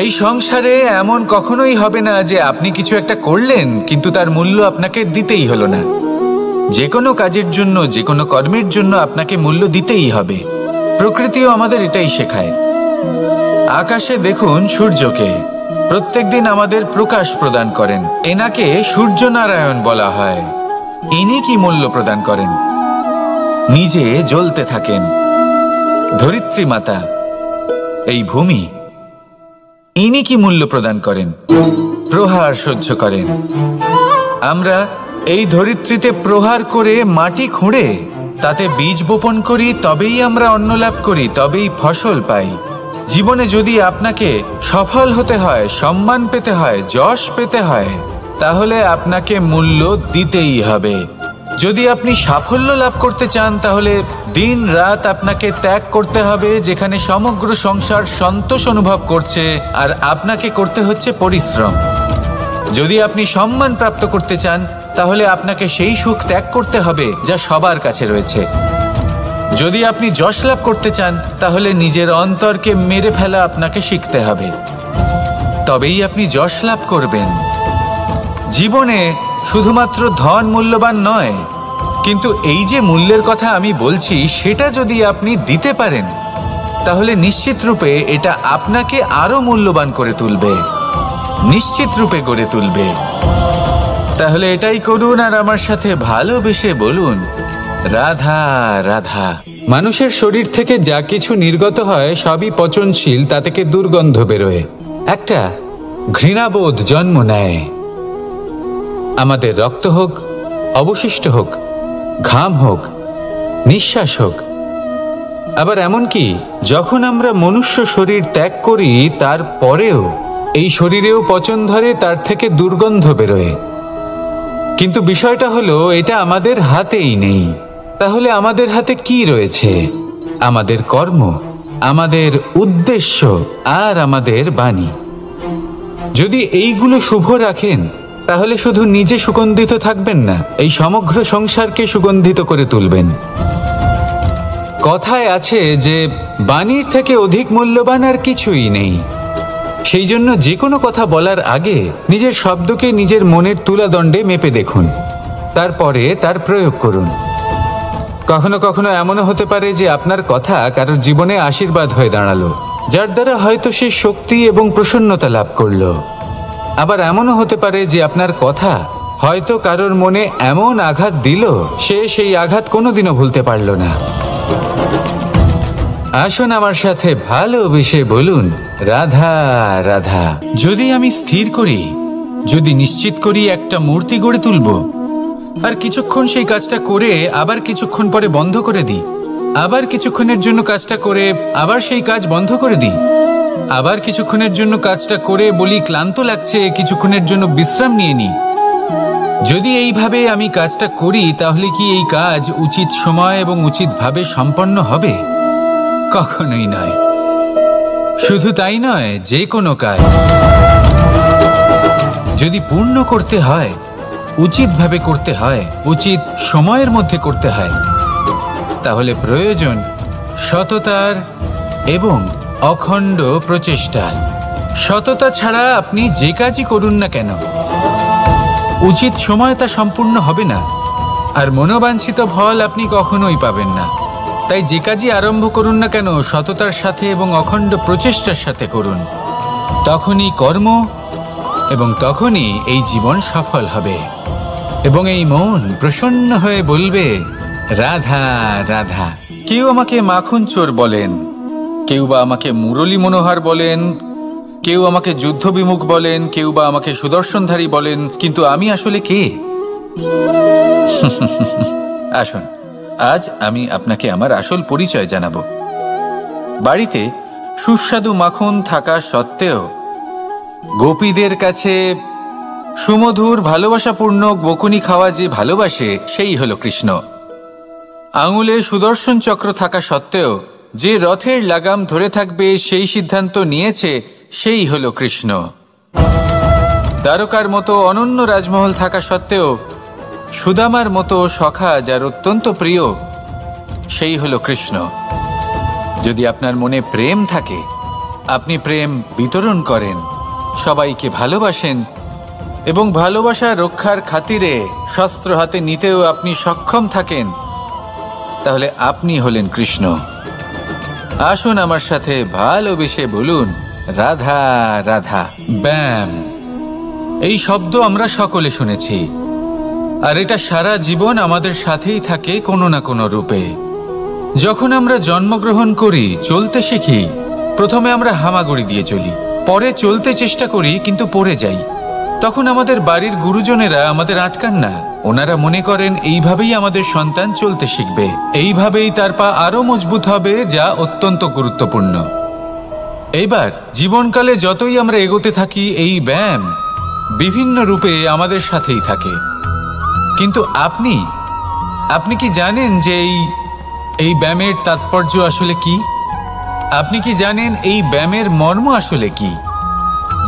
এই সংসারে এমন কখনোই হবে না যে আপনি কিছু একটা করলেন কিন্তু তার মূল্য আপনাকে দিতেই হলো না। যে কোনো কাজের জন্য, যে কোনো কর্মের জন্য আপনাকে মূল্য দিতেই হবে। প্রকৃতিও আমাদের এটাই শেখায়। আকাশে দেখুন সূর্যকে, প্রত্যেকদিন আমাদের প্রকাশ প্রদান করেন। এনাকে সূর্যনারায়ণ বলা হয়। ইনি কি মূল্য প্রদান করেন? নিজে জ্বলতে থাকেন। ধরিত্রী মাতা, এই ভূমি, ইনি কি মূল্য প্রদান করেন? প্রহার সহ্য করেন। আমরা এই ধরিত্রীতে প্রহার করে মাটি খুঁড়ে তাতে বীজ বপন করি, তবেই আমরা অন্ন লাভ করি, তবেই ফসল পাই। জীবনে যদি আপনাকে সফল হতে হয়, সম্মান পেতে হয়, যশ পেতে হয়, তাহলে আপনাকে মূল্য দিতেই হবে। যদি আপনি সাফল্য লাভ করতে চান তাহলে দিন রাত আপনাকে ত্যাগ করতে হবে, যেখানে সমগ্র সংসার সন্তোষ অনুভব করছে আর আপনাকে করতে হচ্ছে পরিশ্রম। যদি আপনি সম্মান প্রাপ্ত করতে চান তাহলে আপনাকে সেই সুখ ত্যাগ করতে হবে যা সবার কাছে রয়েছে। যদি আপনি যশ লাভ করতে চান তাহলে নিজের অন্তরকে মেরে ফেলা আপনাকে শিখতে হবে, তবেই আপনি যশ লাভ করবেন। জীবনে শুধুমাত্র ধন মূল্যবান নয়, কিন্তু এই যে মূল্যের কথা আমি বলছি সেটা যদি আপনি দিতে পারেন তাহলে নিশ্চিত রূপে এটা আপনাকে আরো মূল্যবান করে তুলবে, নিশ্চিত রূপে গড়ে তুলবে। তাহলে এটাই করুন আর আমার সাথে ভালোবেসে বলুন, রাধা রাধা। মানুষের শরীর থেকে যা কিছু নির্গত হয় সবই পচনশীল, তা থেকে দুর্গন্ধ বেরোয়, একটা ঘৃণাবোধ জন্ম নেয়। আমাদের রক্ত হোক, অবশিষ্ট হোক, ঘাম হোক, নিঃশ্বাস হোক, আবার এমনকি যখন আমরা মনুষ্য শরীর ত্যাগ করি তারপরেও এই শরীরেও পচন ধরে, তার থেকে দুর্গন্ধ বেরোয়। কিন্তু বিষয়টা হলো এটা আমাদের হাতেই নেই। তাহলে আমাদের হাতে কি রয়েছে? আমাদের কর্ম, আমাদের উদ্দেশ্য আর আমাদের বাণী। যদি এইগুলো শুভ রাখেন তাহলে শুধু নিজে সুগন্ধিত থাকবেন না, এই সমগ্র সংসারকে সুগন্ধিত করে তুলবেন। কথায় আছে যে বাণীর থেকে অধিক মূল্যবান আর কিছুই নেই। সেই জন্য যে কোনো কথা বলার আগে নিজের শব্দকে নিজের মনের তুলাদণ্ডে মেপে দেখুন, তারপরে তার প্রয়োগ করুন। কখনো কখনো এমনও হতে পারে যে আপনার কথা কারোর জীবনে আশীর্বাদ হয়ে দাঁড়ালো, যার দ্বারা হয়তো সে শক্তি এবং প্রসন্নতা লাভ করলো। আবার এমনও হতে পারে যে আপনার কথা হয়তো কারোর মনে এমন আঘাত দিল সে সেই আঘাত কোনোদিনও ভুলতে পারল না। আসুন আমার সাথে ভালোবেসে বলুন, রাধা রাধা। যদি আমি স্থির করি, যদি নিশ্চিত করি একটা মূর্তি গড়ে তুলব, আর কিছুক্ষণ সেই কাজটা করে আবার কিছুক্ষণ পরে বন্ধ করে দিই, আবার কিছুক্ষণের জন্য কাজটা করে আবার সেই কাজ বন্ধ করে দিই, আবার কিছুক্ষণের জন্য কাজটা করে বলি ক্লান্ত লাগছে, কিছুক্ষণের জন্য বিশ্রাম নিয়ে নিই, যদি এইভাবে আমি কাজটা করি তাহলে কি এই কাজ উচিত সময় এবং উচিতভাবে সম্পন্ন হবে? কখনোই নয়। শুধু তাই নয়, যে কোনো কাজ যদি পূর্ণ করতে হয়, উচিতভাবে করতে হয়, উচিত সময়ের মধ্যে করতে হয়, তাহলে প্রয়োজন সততার এবং অখণ্ড প্রচেষ্টার। সততা ছাড়া আপনি যে কাজই করুন না কেন উচিত সময় তা সম্পূর্ণ হবে না, আর মনোবাঞ্ছিত ফল আপনি কখনোই পাবেন না। তাই যে কাজই আরম্ভ করুন না কেন সততার সাথে এবং অখণ্ড প্রচেষ্টার সাথে করুন, তখনই কর্ম এবং তখনই এই জীবন সফল হবে এবং এই মন প্রসন্ন হয়ে বলবে, রাধা রাধা। কেউ আমাকে মাখন চোর বলেন, কেউ বা আমাকে মুরলী মনোহর বলেন, কেউ আমাকে যুদ্ধ বিমুখ বলেন, কেউ বা আমাকে সুদর্শনধারী বলেন, কিন্তু আমি আসলে কে? আসুন আজ আমি আপনাকে আমার আসল পরিচয় জানাবো। বাড়িতে সুস্বাদু মাখন থাকা সত্ত্বেও গোপীদের কাছে সুমধুর ভালোবাসাপূর্ণ বকুনি খাওয়া যে ভালোবাসে সেই হলো কৃষ্ণ। আঙুলে সুদর্শন চক্র থাকা সত্ত্বেও যে রথের লাগাম ধরে থাকবে সেই সিদ্ধান্ত নিয়েছে সেই হলো কৃষ্ণ। দ্বারকার মতো অনন্য রাজমহল থাকা সত্ত্বেও সুদামার মতো সখা যার অত্যন্ত প্রিয় সেই হলো কৃষ্ণ। যদি আপনার মনে প্রেম থাকে আপনি প্রেম বিতরণ করেন, সবাইকে ভালোবাসেন এবং ভালোবাসা রক্ষার খাতিরে শস্ত্র হাতে নিতেও আপনি সক্ষম থাকেন, তাহলে আপনি হলেন কৃষ্ণ। আসুন আমার সাথে ভালোবেসে বলুন, রাধা রাধা। ব্যায়াম, এই শব্দ আমরা সকলে শুনেছি, আর এটা সারা জীবন আমাদের সাথেই থাকে কোনো না কোনো রূপে। যখন আমরা জন্মগ্রহণ করি, চলতে শিখি, প্রথমে আমরা হামাগুড়ি দিয়ে চলি, পরে চলতে চেষ্টা করি কিন্তু পড়ে যাই। তখন আমাদের বাড়ির গুরুজনেরা আমাদের আটকান না, ওনারা মনে করেন এইভাবেই আমাদের সন্তান চলতে শিখবে, এইভাবেই তার পা আরো মজবুত হবে, যা অত্যন্ত গুরুত্বপূর্ণ। এইবার জীবনকালে যতই আমরা এগোতে থাকি, এই ব্যায়াম বিভিন্ন রূপে আমাদের সাথেই থাকে। কিন্তু আপনি কি জানেন যে এই ব্যায়ামের তাৎপর্য আসলে কি? আপনি কি জানেন এই ব্যায়ামের মর্ম আসলে কি?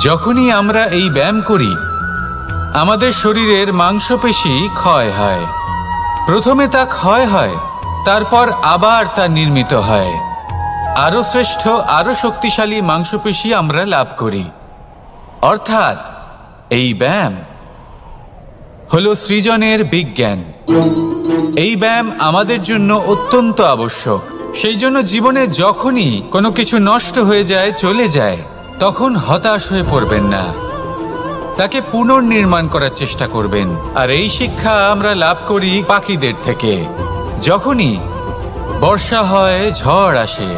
যখনই আমরা এই ব্যায়াম করি, আমাদের শরীরের মাংসপেশি ক্ষয় হয়। প্রথমে তা ক্ষয় হয়, তারপর আবার তা নির্মিত হয়। আরো শ্রেষ্ঠ, আরো শক্তিশালী মাংসপেশি আমরা লাভ করি। অর্থাৎ এই ব্যায়াম হলো সৃজনের বিজ্ঞান। এই ব্যায়াম আমাদের জন্য অত্যন্ত আবশ্যক। সেই জন্য জীবনে যখনই কোনো কিছু নষ্ট হয়ে যায়, চলে যায়, তখন হতাশ হয়ে পড়বেন না, তাকে পুনর্নির্মাণ করার চেষ্টা করবেন। আর এই শিক্ষা আমরা লাভ করি পাখিদের থেকে। যখনই বর্ষা হয়, ঝড় আসে,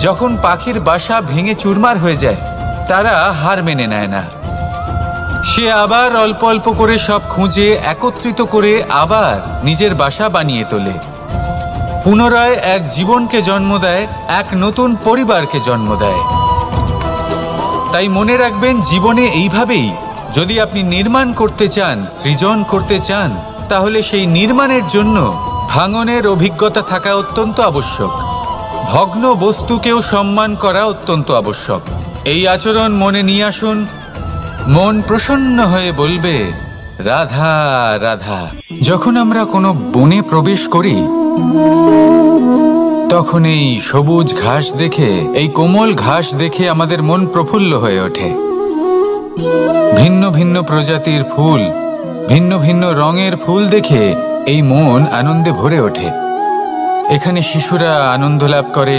যখন পাখির বাসা ভেঙে চুরমার হয়ে যায়, তারা হার মেনে নেয় না। সে আবার অল্প অল্প করে সব খুঁজে একত্রিত করে আবার নিজের বাসা বানিয়ে তোলে, পুনরায় এক জীবনকে জন্ম দেয়, এক নতুন পরিবারকে জন্ম দেয়। তাই মনে রাখবেন, জীবনে এইভাবেই যদি আপনি নির্মাণ করতে চান, সৃজন করতে চান, তাহলে সেই নির্মাণের জন্য ভাঙনের অভিজ্ঞতা থাকা অত্যন্ত আবশ্যক। ভগ্ন বস্তুকেও সম্মান করা অত্যন্ত আবশ্যক। এই আচরণ মনে নিয়ে আসুন, মন প্রসন্ন হয়ে বলবে, রাধা রাধা। যখন আমরা কোনো বনে প্রবেশ করি, তখন এই সবুজ ঘাস দেখে, এই কোমল ঘাস দেখে আমাদের মন প্রফুল্ল হয়ে ওঠে। ভিন্ন ভিন্ন প্রজাতির ফুল, ভিন্ন ভিন্ন রঙের ফুল দেখে এই মন আনন্দে ভরে ওঠে। এখানে শিশুরা আনন্দ লাভ করে,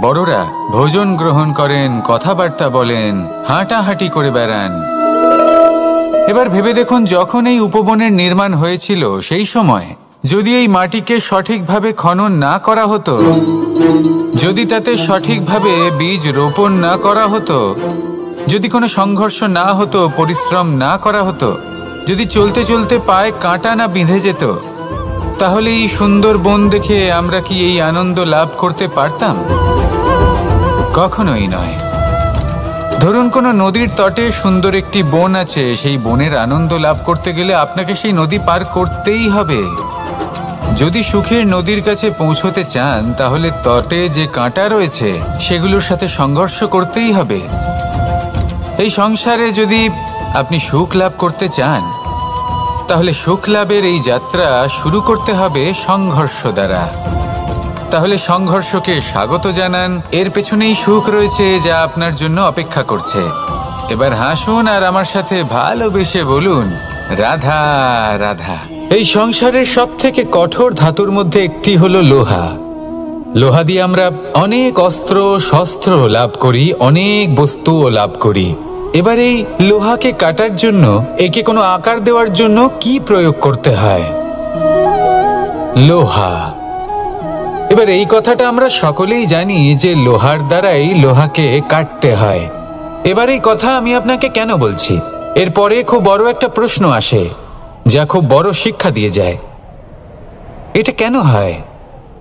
বড়রা ভোজন গ্রহণ করেন, কথাবার্তা বলেন, হাঁটাহাঁটি করে বেড়ান। এবার ভেবে দেখুন, যখন এই উপবনের নির্মাণ হয়েছিল, সেই সময় যদি এই মাটিকে সঠিকভাবে খনন না করা হতো, যদি তাতে সঠিকভাবে বীজ রোপণ না করা হতো, যদি কোনো সংঘর্ষ না হতো, পরিশ্রম না করা হতো, যদি চলতে চলতে পায়ে কাঁটা না বিঁধে যেত, তাহলে এই সুন্দর বন দেখে আমরা কি এই আনন্দ লাভ করতে পারতাম? কখনোই নয়। ধরুন কোনো নদীর তটে সুন্দর একটি বন আছে, সেই বনের আনন্দ লাভ করতে গেলে আপনাকে সেই নদী পার করতেই হবে। যদি সুখের নদীর কাছে পৌঁছতে চান, তাহলে তটে যে কাঁটা রয়েছে সেগুলোর সাথে সংঘর্ষ করতেই হবে। এই সংসারে যদি আপনি সুখ লাভ করতে চান, তাহলে সুখ লাভের এই যাত্রা শুরু করতে হবে সংঘর্ষ দ্বারা। তাহলে সংঘর্ষকে স্বাগত জানান, এর পেছনেই সুখ রয়েছে যা আপনার জন্য অপেক্ষা করছে। এবার হাসুন আর আমার সাথে ভালোবেসে বলুন, রাধা রাধা। এই সংসারের সব থেকে কঠোর ধাতুর মধ্যে একটি হলো লোহা। লোহা দিয়ে আমরা অনেক অস্ত্র শস্ত্র লাভ করি, অনেক বস্তুও লাভ করি। এবার এই লোহাকে কাটার জন্য, একে কোনো আকার দেওয়ার জন্য কি প্রয়োগ করতে হয়? লোহা। এবার এই কথাটা আমরা সকলেই জানি যে লোহার দ্বারাই লোহাকে কাটতে হয়। এবার এই কথা আমি আপনাকে কেন বলছি, এরপরে খুব বড় একটা প্রশ্ন আসে যা খুব বড় শিক্ষা দিয়ে যায়। এটা কেন হয়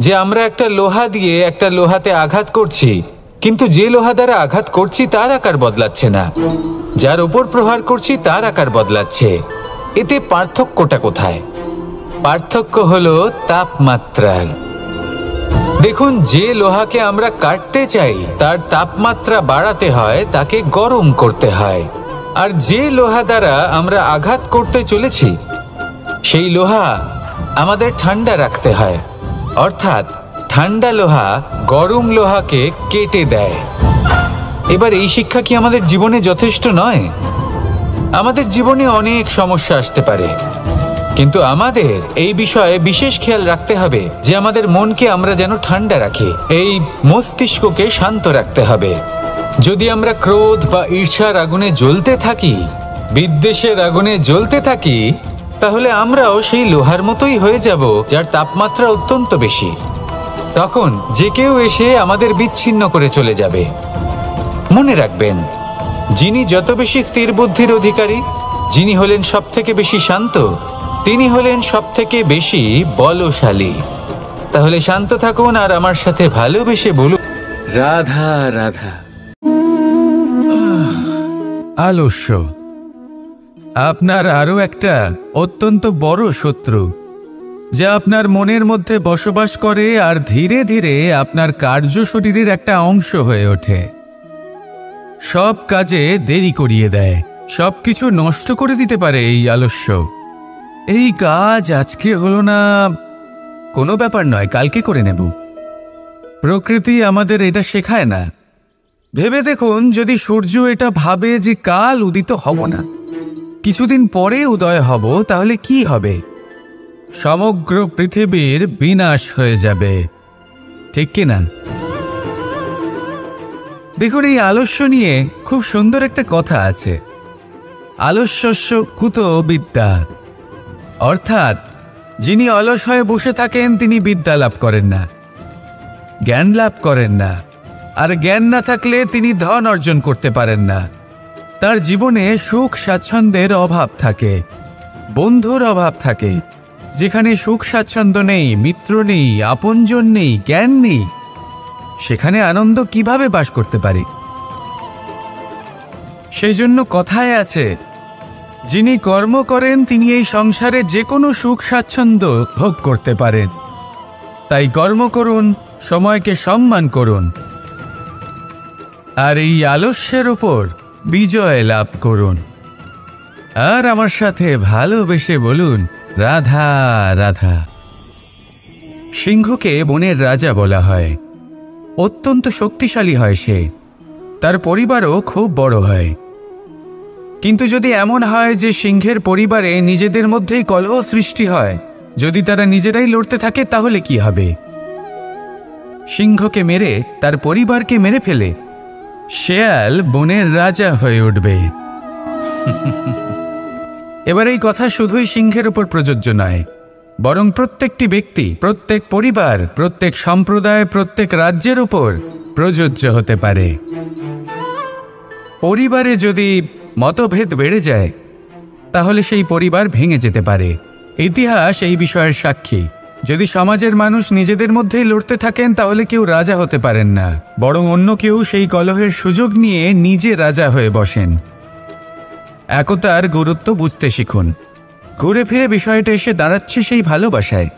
যে আমরা একটা লোহা দিয়ে একটা লোহাতে আঘাত করছি, কিন্তু যে লোহা দ্বারা আঘাত করছি তার আকার বদলাচ্ছে না, যার উপর প্রহার করছি তার আকার বদলাচ্ছে? এতে পার্থক্যটা কোথায়? পার্থক্য হলো তাপমাত্রার। দেখুন, যে লোহাকে আমরা কাটতে চাই তার তাপমাত্রা বাড়াতে হয়, তাকে গরম করতে হয়। আর যে লোহা দ্বারা আমরা আঘাত করতে চলেছি, সেই লোহা আমাদের ঠান্ডা রাখতে হয়। অর্থাৎ ঠান্ডা লোহা গরম লোহাকে কেটে দেয়। এবার এই শিক্ষা কি আমাদের জীবনে যথেষ্ট নয়? আমাদের জীবনে অনেক সমস্যা আসতে পারে, কিন্তু আমাদের এই বিষয়ে বিশেষ খেয়াল রাখতে হবে যে আমাদের মনকে আমরা যেন ঠান্ডা রাখি, এই মস্তিষ্ককে শান্ত রাখতে হবে। যদি আমরা ক্রোধ বা ঈর্ষার আগুনে জ্বলতে থাকি, বিদ্বেষের আগুনে জ্বলতে থাকি, তাহলে আমরাও সেই লোহার মতোই হয়ে যাব যার তাপমাত্রা অত্যন্ত বেশি। তখন যে কেউ এসে আমাদের বিচ্ছিন্ন করে চলে যাবে। মনে রাখবেন, যিনি যত বেশি স্থির বুদ্ধির অধিকারী, যিনি হলেন সবথেকে বেশি শান্ত, তিনি হলেন সবথেকে বেশি বলশালী। তাহলে শান্ত থাকুন আর আমার সাথে ভালোবেসে বলুন, রাধা রাধা। আলস্য আপনার আরও একটা অত্যন্ত বড় শত্রু, যা আপনার মনের মধ্যে বসবাস করে আর ধীরে ধীরে আপনার কার্য শরীরের একটা অংশ হয়ে ওঠে। সব কাজে দেরি করিয়ে দেয়, সবকিছু নষ্ট করে দিতে পারে এই আলস্য। এই কাজ আজকে হলো না, কোনো ব্যাপার নয়, কালকে করে নেব। প্রকৃতি আমাদের এটা শেখায় না। ভেবে দেখুন, যদি সূর্য এটা ভাবে যে কাল উদিত হব না, কিছুদিন পরে উদয় হব, তাহলে কি হবে? সমগ্র পৃথিবীর বিনাশ হয়ে যাবে, ঠিক কিনা? দেখুন, এই আলস্য নিয়ে খুব সুন্দর একটা কথা আছে, আলস্যস্য কুত বিদ্যা। অর্থাৎ যিনি অলস হয়ে বসে থাকেন তিনি বিদ্যা লাভ করেন না, জ্ঞান লাভ করেন না, আর জ্ঞান না থাকলে তিনি ধন অর্জন করতে পারেন না। তার জীবনে সুখ স্বাচ্ছন্দ্যের অভাব থাকে, বন্ধুর অভাব থাকে। যেখানে সুখ স্বাচ্ছন্দ্য নেই, মিত্র নেই, আপনজন নেই, জ্ঞান নেই, সেখানে আনন্দ কিভাবে বাস করতে পারে? সেই জন্য কথায় আছে, যিনি কর্ম করেন তিনি এই সংসারে যে কোনো সুখ স্বাচ্ছন্দ্য ভোগ করতে পারেন। তাই কর্ম করুন, সময়কে সম্মান করুন, আর এই আলস্যের উপর বিজয় লাভ করুন। আর আমার সাথে ভালোবেসে বলুন, রাধা রাধা। সিংহকে বনের রাজা বলা হয়। অত্যন্ত শক্তিশালী হয় সে, তার পরিবারও খুব বড় হয়। কিন্তু যদি এমন হয় যে সিংহের পরিবারে নিজেদের মধ্যেই কলহ সৃষ্টি হয়, যদি তারা নিজেরাই লড়তে থাকে, তাহলে কি হবে? সিংহকে মেরে তার পরিবারকে মেরে ফেলে শেয়াল বনের রাজা হয়ে উঠবে। এবার এই কথা শুধুই সিংহের উপর প্রযোজ্য নয়, বরং প্রত্যেকটি ব্যক্তি, প্রত্যেক পরিবার, প্রত্যেক সম্প্রদায়, প্রত্যেক রাজ্যের উপর প্রযোজ্য হতে পারে। পরিবারে যদি মতভেদ বেড়ে যায়, তাহলে সেই পরিবার ভেঙে যেতে পারে। ইতিহাস এই বিষয়ের সাক্ষী। যদি সমাজের মানুষ নিজেদের মধ্যেই লড়তে থাকেন, তাহলে কেউ রাজা হতে পারেন না, বরং অন্য কেউ সেই কলহের সুযোগ নিয়ে নিজে রাজা হয়ে বসেন। একতার গুরুত্ব বুঝতে শিখুন। ঘুরে ফিরে বিষয়টা এসে দাঁড়াচ্ছে সেই ভালোবাসায়,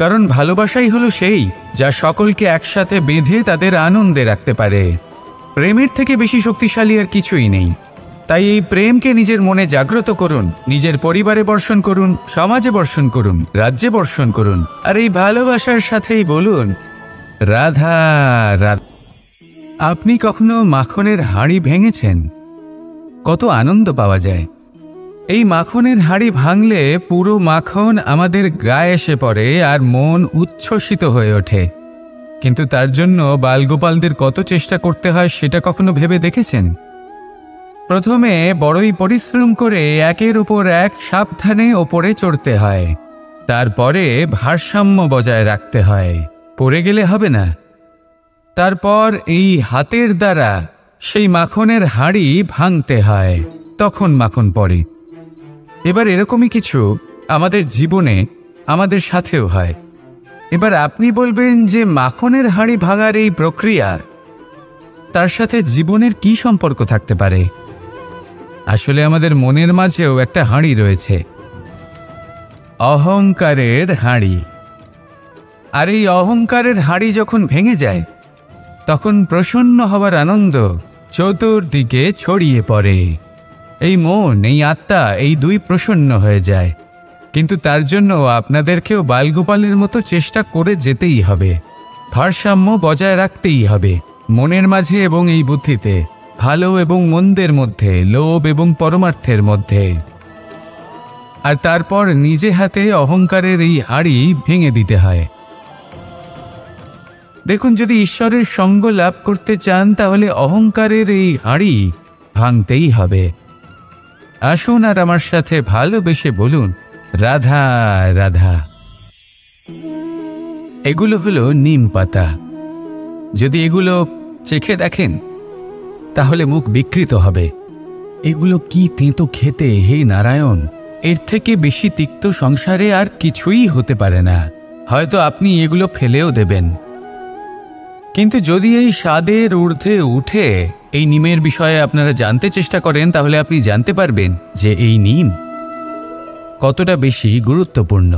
কারণ ভালোবাসাই হলো সেই যা সকলকে একসাথে বেঁধে তাদের আনন্দে রাখতে পারে। প্রেমের থেকে বেশি শক্তিশালী আর কিছুই নেই। তাই এই প্রেমকে নিজের মনে জাগ্রত করুন, নিজের পরিবারে বর্ষণ করুন, সমাজে বর্ষণ করুন, রাজ্যে বর্ষণ করুন, আর এই ভালোবাসার সাথেই বলুন, রাধা রাধা। আপনি কখনো মাখনের হাঁড়ি ভেঙেছেন? কত আনন্দ পাওয়া যায়। এই মাখনের হাঁড়ি ভাঙলে পুরো মাখন আমাদের গায়ে এসে পড়ে আর মন উচ্ছ্বসিত হয়ে ওঠে। কিন্তু তার জন্য বালগোপালদের কত চেষ্টা করতে হয় সেটা কখনো ভেবে দেখেছেন? প্রথমে বড়ই পরিশ্রম করে একের উপর এক সাবধানে ওপরে চড়তে হয়, তারপরে ভারসাম্য বজায় রাখতে হয়, পড়ে গেলে হবে না। তারপর এই হাতের দ্বারা সেই মাখনের হাঁড়ি ভাঙতে হয়, তখন মাখন পড়ে। এবার এরকমই কিছু আমাদের জীবনে আমাদের সাথেও হয়। এবার আপনি বলবেন যে মাখনের হাঁড়ি ভাঙার এই প্রক্রিয়া, তার সাথে জীবনের কি সম্পর্ক থাকতে পারে? আসলে আমাদের মনের মাঝেও একটা হাঁড়ি রয়েছে, অহংকারের হাঁড়ি। আর এই অহংকারের হাঁড়ি যখন ভেঙে যায়, তখন প্রসন্ন হওয়ার আনন্দ চতুর্দিকে ছড়িয়ে পড়ে। এই মন, এই আত্মা, এই দুই প্রসন্ন হয়ে যায়। কিন্তু তার জন্য আপনাদেরকেও বালগোপালের মতো চেষ্টা করে যেতেই হবে, ভারসাম্য বজায় রাখতেই হবে মনের মাঝে এবং এই বুদ্ধিতে। ভালো এবং মন্দের মধ্যে, লোভ এবং পরমার্থের মধ্যে। আর তারপর নিজে হাতে অহংকারের এই হাড়ি ভেঙে দিতে হয়। দেখুন, যদি ঈশ্বরের সঙ্গ লাভ করতে চান তাহলে অহংকারের এই হাড়ি ভাঙতেই হবে। আসুন আর আমার সাথে ভালোবেসে বলুন, রাধা রাধা। এগুলো হলো নিম পাতা। যদি এগুলো চেখে দেখেন তাহলে মুখ বিকৃত হবে। এগুলো কি তেঁতো খেতে, হে নারায়ণ! এর থেকে বেশি তিক্ত সংসারে আর কিছুই হতে পারে না। হয়তো আপনি এগুলো ফেলেও দেবেন। কিন্তু যদি এই স্বাদের ঊর্ধ্বে উঠে এই নিমের বিষয়ে আপনারা জানতে চেষ্টা করেন তাহলে আপনি জানতে পারবেন যে এই নিম কতটা বেশি গুরুত্বপূর্ণ,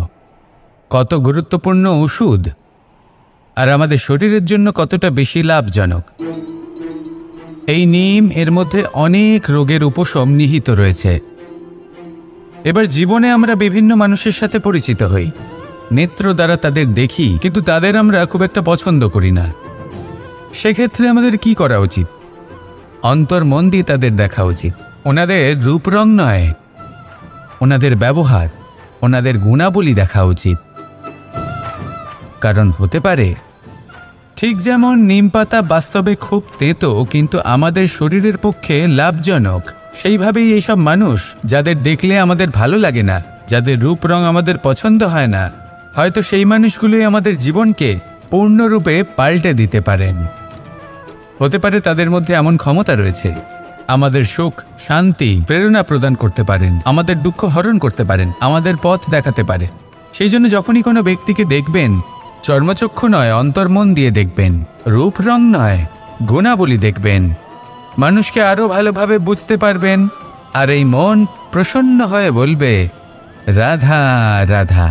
কত গুরুত্বপূর্ণ ওষুধ, আর আমাদের শরীরের জন্য কতটা বেশি লাভজনক। এই নিম, এর মধ্যে অনেক রোগের উপশম নিহিত রয়েছে। এবার জীবনে আমরা বিভিন্ন মানুষের সাথে পরিচিত হই, নেত্র দ্বারা তাদের দেখি, কিন্তু তাদের আমরা খুব একটা পছন্দ করি না। সেক্ষেত্রে আমাদের কি করা উচিত? অন্তর মন দিয়ে তাদের দেখা উচিত। ওনাদের রূপ রং নয়, ওনাদের ব্যবহার, ওনাদের গুণাবলী দেখা উচিত। কারণ হতে পারে ঠিক যেমন নিম পাতা বাস্তবে খুব তেতো কিন্তু আমাদের শরীরের পক্ষে লাভজনক, সেইভাবেই এইসব মানুষ যাদের দেখলে আমাদের ভালো লাগে না, যাদের রূপ রং আমাদের পছন্দ হয় না, হয়তো সেই মানুষগুলোই আমাদের জীবনকে পূর্ণরূপে পাল্টে দিতে পারেন। হতে পারে তাদের মধ্যে এমন ক্ষমতা রয়েছে, আমাদের সুখ, শান্তি, প্রেরণা প্রদান করতে পারেন, আমাদের দুঃখ হরণ করতে পারেন, আমাদের পথ দেখাতে পারে। সেই জন্য যখনই কোনো ব্যক্তিকে দেখবেন, চর্মচক্ষু নয়, অন্তর্মন দিয়ে দেখবেন, রূপ রং নয়, গুণাবলী দেখবেন। মানুষকে আরও ভালোভাবে বুঝতে পারবেন, আর এই মন প্রসন্ন হয়ে বলবে, রাধা রাধা।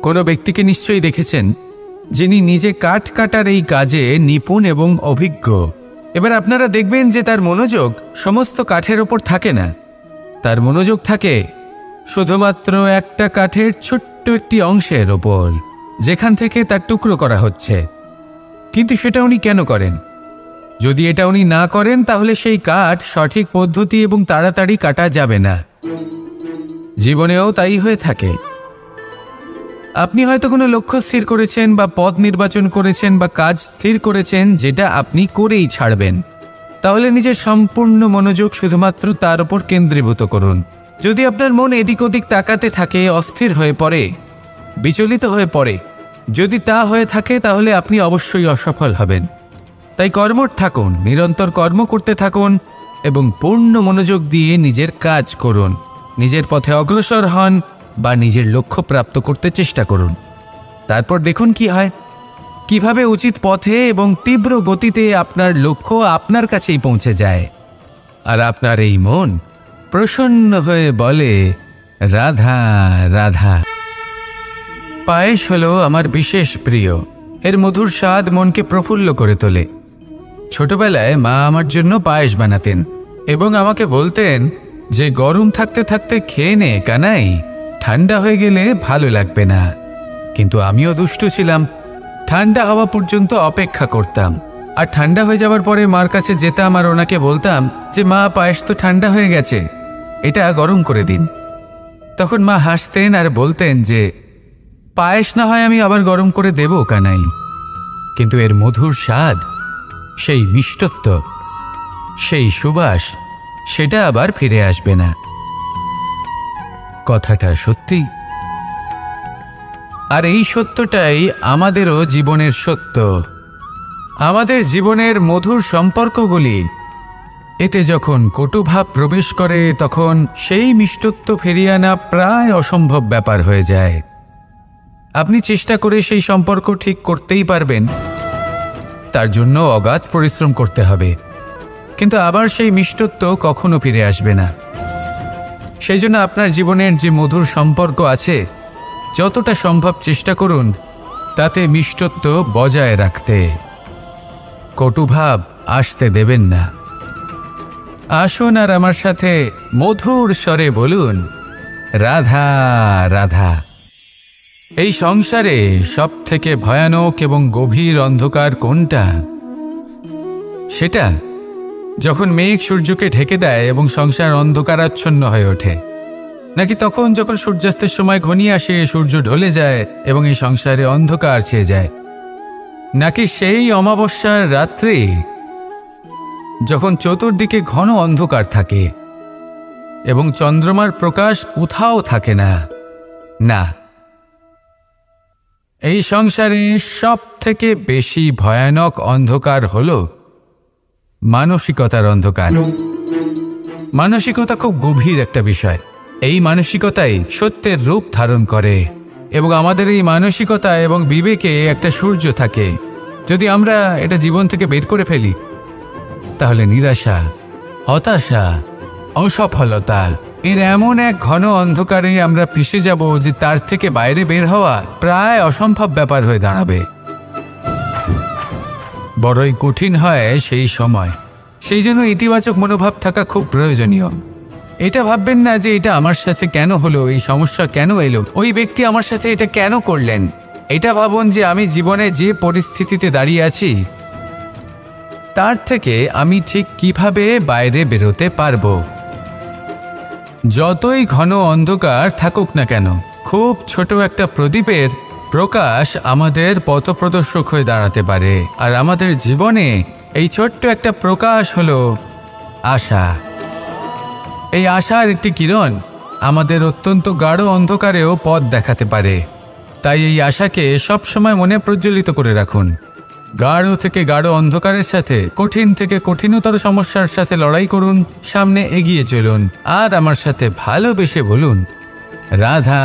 কোনো ব্যক্তিকে নিশ্চয়ই দেখেছেন যিনি নিজে কাঠ কাটার এই কাজে নিপুণ এবং অভিজ্ঞ। এবার আপনারা দেখবেন যে তার মনোযোগ সমস্ত কাঠের ওপর থাকে না, তার মনোযোগ থাকে শুধুমাত্র একটা কাঠের ছোট্ট একটি অংশের ওপর, যেখান থেকে তার টুকরো করা হচ্ছে। কিন্তু সেটা উনি কেন করেন? যদি এটা উনি না করেন তাহলে সেই কাঠ সঠিক পদ্ধতি এবং তাড়াতাড়ি কাটা যাবে না। জীবনেও তাই হয়ে থাকে। আপনি হয়তো কোনো লক্ষ্য স্থির করেছেন বা পথ নির্বাচন করেছেন বা কাজ স্থির করেছেন যেটা আপনি করেই ছাড়বেন। তাহলে নিজের সম্পূর্ণ মনোযোগ শুধুমাত্র তার উপর কেন্দ্রীভূত করুন। যদি আপনার মন এদিক ওদিক তাকাতে থাকে, অস্থির হয়ে পড়ে, বিচলিত হয়ে পড়ে, যদি তা হয়ে থাকে তাহলে আপনি অবশ্যই অসফল হবেন। তাই কর্মঠ থাকুন, নিরন্তর কর্ম করতে থাকুন এবং পূর্ণ মনোযোগ দিয়ে নিজের কাজ করুন। নিজের পথে অগ্রসর হন বা নিজের লক্ষ্য প্রাপ্ত করতে চেষ্টা করুন। তারপর দেখুন কি হয়, কিভাবে উচিত পথে এবং তীব্র গতিতে আপনার লক্ষ্য আপনার কাছেই পৌঁছে যায়। আর আপনার এই মন প্রসন্ন হয়ে বলে, রাধা রাধা। পায়েস হলো আমার বিশেষ প্রিয়। এর মধুর স্বাদ মনকে প্রফুল্ল করে তোলে। ছোটবেলায় মা আমার জন্য পায়েস বানাতেন এবং আমাকে বলতেন যে গরম থাকতে থাকতে খেয়ে নে কানাই, ঠান্ডা হয়ে গেলে ভালো লাগবে না। কিন্তু আমিও দুষ্টু ছিলাম, ঠান্ডা হওয়া পর্যন্ত অপেক্ষা করতাম, আর ঠান্ডা হয়ে যাওয়ার পরে মার কাছে যেতাম আর ওনাকে বলতাম যে মা, পায়েস তো ঠান্ডা হয়ে গেছে, এটা গরম করে দিন। তখন মা হাসতেন আর বলতেন যে পায়েস না হয় আমি আবার গরম করে দেব কানাই, কিন্তু এর মধুর স্বাদ, সেই মিষ্টত্ব, সেই সুবাস, সেটা আবার ফিরে আসবে না। কথাটা সত্যি। আর এই সত্যটাই আমাদেরও জীবনের সত্য। আমাদের জীবনের মধুর সম্পর্কগুলি, এতে যখন কটুভাব প্রবেশ করে তখন সেই মিষ্টত্ব ফিরিয়ে আনা প্রায় অসম্ভব ব্যাপার হয়ে যায়। আপনি চেষ্টা করে সেই সম্পর্ক ঠিক করতেই পারবেন, তার জন্য অগাধ পরিশ্রম করতে হবে, কিন্তু আবার সেই মিষ্টত্ব কখনো ফিরে আসবে না। সেই জন্য আপনার জীবনের যে মধুর সম্পর্ক আছে, যতটা সম্ভব চেষ্টা করুন তাতে মিষ্টত্ব বজায় রাখতে। কটুভাব আসতে দেবেন না। আসুন আর আমার সাথে মধুর স্বরে বলুন, রাধা রাধা। এই সংসারে সব থেকে ভয়ানক এবং গভীর অন্ধকার কোনটা? সেটা যখন মেঘ সূর্যকে ঢেকে দেয় এবং সংসার অন্ধকারাচ্ছন্ন হয়ে ওঠে, নাকি তখন যখন সূর্যাস্তের সময় ঘনিয়ে আসে, সূর্য ঢলে যায় এবং এই সংসারে অন্ধকার ছেয়ে যায়, নাকি সেই অমাবস্যার রাত্রি যখন চতুর্দিকে ঘন অন্ধকার থাকে এবং চন্দ্রমার প্রকাশ কোথাও থাকে না? না, এই সংসারে সব থেকে বেশি ভয়ানক অন্ধকার হল মানসিকতার অন্ধকার। মানসিকতা খুব গভীর একটা বিষয়। এই মানসিকতাই সত্যের রূপ ধারণ করে এবং আমাদের এই মানসিকতা এবং বিবেকে একটা সূর্য থাকে। যদি আমরা এটা জীবন থেকে বের করে ফেলি, তাহলে নিরাশা, হতাশা, অসফলতা এর এমন এক ঘন অন্ধকারে আমরা ফেঁসে যাব যে তার থেকে বাইরে বের হওয়া প্রায় অসম্ভব ব্যাপার হয়ে দাঁড়াবে। বড়ই কঠিন হয় সেই সময়। সেই জন্য ইতিবাচক মনোভাব থাকা খুব প্রয়োজনীয়। এটা ভাববেন না যে এটা আমার সাথে কেন হলো, এই সমস্যা কেন এলো, ওই ব্যক্তি আমার সাথে এটা কেন করলেন। এটা ভাবুন যে আমি জীবনে যে পরিস্থিতিতে দাঁড়িয়ে আছি তার থেকে আমি ঠিক কিভাবে বাইরে বেরোতে পারবো। যতই ঘন অন্ধকার থাকুক না কেন, খুব ছোট একটা প্রদীপের প্রকাশ আমাদের পথপ্রদর্শক হয়ে দাঁড়াতে পারে। আর আমাদের জীবনে এই ছোট্ট একটা প্রকাশ হলো আশা। এই আশার একটি কিরণ আমাদের অত্যন্ত গাঢ় অন্ধকারেও পথ দেখাতে পারে। তাই এই আশাকে সবসময় মনে প্রজ্বলিত করে রাখুন। গাঢ় থেকে গাঢ় অন্ধকারের সাথে, কঠিন থেকে কঠিনতর সমস্যার সাথে লড়াই করুন, সামনে এগিয়ে চলুন আর আমার সাথে ভালোবেসে বলুন, রাধা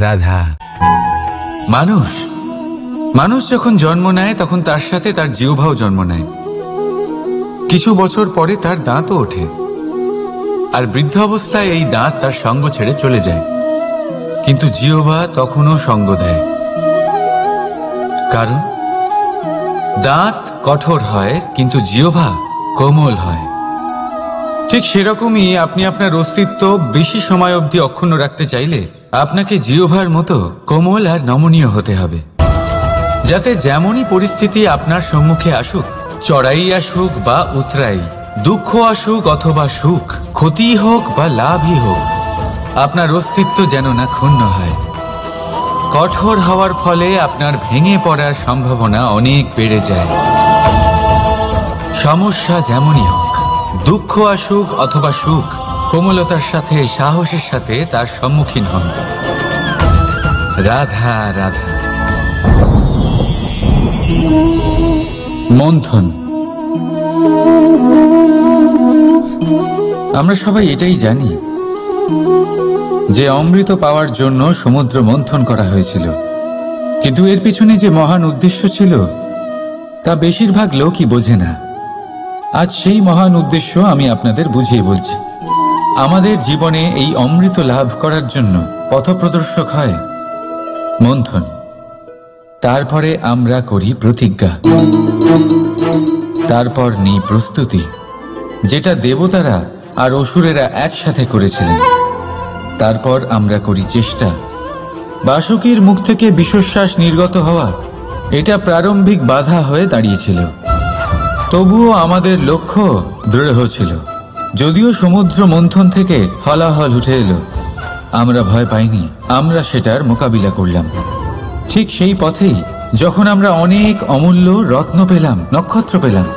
রাধা। মানুষ যখন জন্ম নেয় তখন তার সাথে তার জিহ্বাও জন্ম নেয়। কিছু বছর পরে তার দাঁতও ওঠে, আর বৃদ্ধ অবস্থায় এই দাঁত তার সঙ্গ ছেড়ে চলে যায়। কিন্তু জিহ্বা তখনও সঙ্গ দেয়, কারণ দাঁত কঠোর হয় কিন্তু জিহ্বা কোমল হয়। ঠিক সেরকমই আপনি আপনার অস্তিত্ব বেশি সময় অবধি অক্ষুণ্ণ রাখতে চাইলে আপনাকে জিহ্বার মতো কোমল আর নমনীয় হতে হবে, যাতে যেমনই পরিস্থিতি আপনার সম্মুখে আসুক, চড়াই আসুক বা উতরাই, দুঃখ আসুক অথবা সুখ, ক্ষতি হোক বা লাভই হোক, আপনার অস্তিত্ব যেন না ক্ষুণ্ণ হয়। কঠোর হওয়ার ফলে আপনার ভেঙে পড়ার সম্ভাবনা অনেক বেড়ে যায়। সমস্যা যেমনই হোক, দুঃখ আসুক অথবা সুখ, কোমলতার সাথে, সাহসের সাথে তার সম্মুখীন হন। রাধা রাধা। মন্থন। আমরা সবাই এটাই জানি যে অমৃত পাওয়ার জন্য সমুদ্র মন্থন করা হয়েছিল, কিন্তু এর পিছনে যে মহান উদ্দেশ্য ছিল তা বেশিরভাগ লোকই বোঝে না। আজ সেই মহান উদ্দেশ্য আমি আপনাদের বুঝিয়ে বলছি। আমাদের জীবনে এই অমৃত লাভ করার জন্য পথপ্রদর্শক হয় মন্থন। তারপরে আমরা করি প্রতিজ্ঞা, তারপর নিই প্রস্তুতি, যেটা দেবতারা আর অসুরেরা একসাথে করেছিলেন। তারপর আমরা করি চেষ্টা। বাসুকীর মুখ থেকে বিশ্বশ্বাস নির্গত হওয়া এটা প্রারম্ভিক বাধা হয়ে দাঁড়িয়েছিল, তবুও আমাদের লক্ষ্য দৃঢ় ছিল। যদিও সমুদ্র মন্থন থেকে হলাহল উঠে এলো, আমরা ভয় পাইনি, আমরা সেটার মোকাবিলা করলাম। ঠিক সেই পথেই যখন আমরা অনেক অমূল্য রত্ন পেলাম, নক্ষত্র পেলাম,